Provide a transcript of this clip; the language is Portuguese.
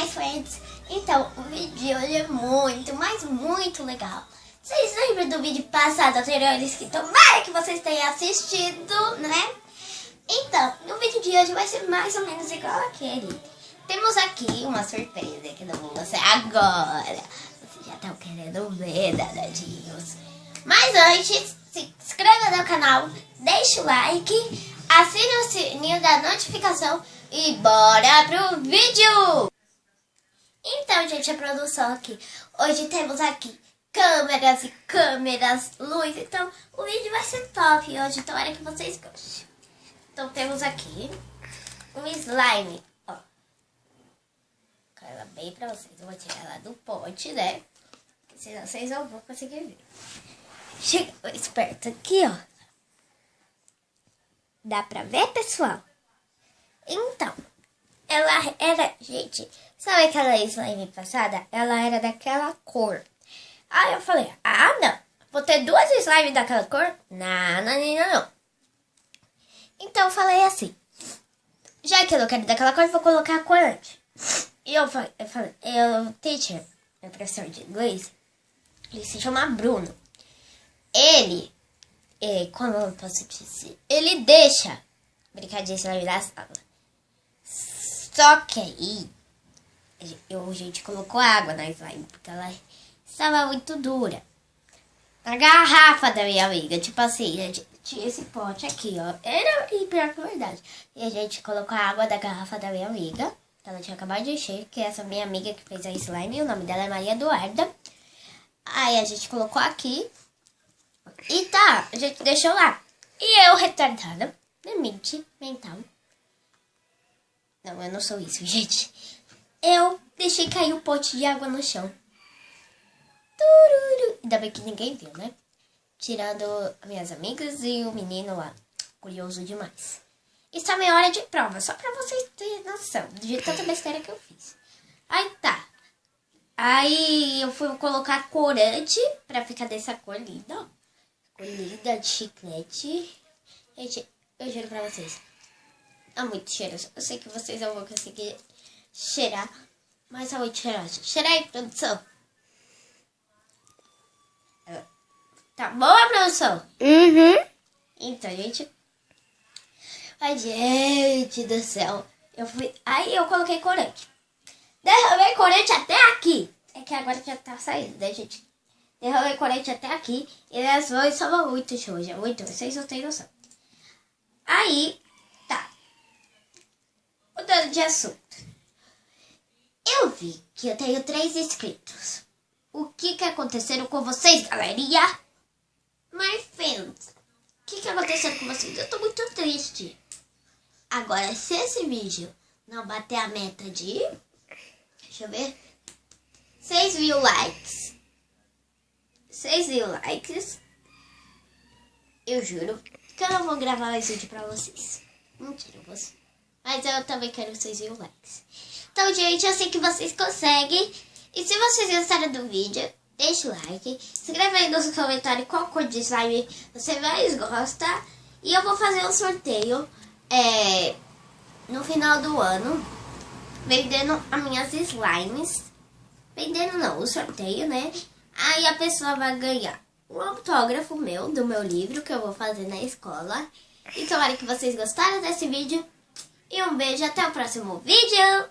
my friends. Então, o vídeo de hoje é muito, mas muito legal. Vocês lembram do vídeo passado anteriores que tomara que vocês tenham assistido, né? Então, no vídeo de hoje vai ser mais ou menos igual aquele. Temos aqui uma surpresa que não vou mostrar agora. Vocês já estão querendo ver, danadinhos. Mas antes, se inscreva no canal, deixa o like, assine o sininho da notificação e bora pro vídeo! Então, gente, a produção aqui. Hoje temos aqui câmeras e câmeras, luz. Então, o vídeo vai ser top hoje. Tomara que vocês gostem. Então, temos aqui um slime. Ó. Vou colocar ela bem pra vocês. Eu vou tirar ela do pote, né? Senão vocês não vão conseguir ver. Chega esperto aqui, ó. Dá pra ver, pessoal? Então, ela era, gente, sabe aquela slime passada? Ela era daquela cor. Aí eu falei, não, vou ter duas slime daquela cor? Não. Então eu falei assim, já que eu não quero daquela cor, vou colocar a corante. E eu falei, teacher, meu professor de inglês, ele se chama Bruno. Ele, como eu posso dizer, ele deixa brincar de slime da sala. Só que aí, a gente colocou água na slime, porque ela estava muito dura. A garrafa da minha amiga, tipo assim, tinha esse pote aqui, ó. Era pior que verdade. E a gente colocou a água da garrafa da minha amiga, que ela tinha acabado de encher, que é essa minha amiga que fez a slime, o nome dela é Maria Eduarda. Aí a gente colocou aqui, e tá, a gente deixou lá. E eu, retardada, limite mental. Não, eu não sou isso, gente. Eu deixei cair o pote de água no chão. Tururu. Ainda bem que ninguém viu, né? Tirando minhas amigas e o menino lá. Curioso demais. Isso é minha hora de prova, só pra vocês terem noção de tanta besteira que eu fiz. Aí tá. Aí eu fui colocar corante pra ficar dessa cor linda, ó. Cor linda de chiclete. Gente, eu juro pra vocês. É muito cheiroso. Eu sei que vocês não vão conseguir cheirar, mas é muito cheiroso. Cheira aí, produção. Tá boa, produção? Uhum. Então, gente. Ai, gente do céu. Aí eu coloquei corante. Derramei corante até aqui. É que agora já tá saindo, né, gente? Derramei corante até aqui. E as mãos estavam muito sujas. Muito. Vocês não têm noção. Aí, tá. Mudando de assunto. Eu vi que eu tenho 3 inscritos. O que aconteceu com vocês, galerinha? My friends. O que aconteceu com vocês? Eu tô muito triste. Agora, se esse vídeo não bater a meta de... Deixa eu ver. 6.000 likes. 6.000 likes. Eu juro que eu não vou gravar mais vídeo pra vocês. Mentira, você. Mas eu também quero 6.000 likes. Então, gente, eu sei que vocês conseguem. E se vocês gostaram do vídeo, deixa o like. Escreve aí nos comentários qual cor de slime você mais gosta. E eu vou fazer um sorteio no final do ano. Vendendo as minhas slimes. Vendendo não, o sorteio, né? Aí a pessoa vai ganhar um autógrafo meu, do meu livro, que eu vou fazer na escola. E tomara que vocês gostaram desse vídeo. E um beijo, até o próximo vídeo.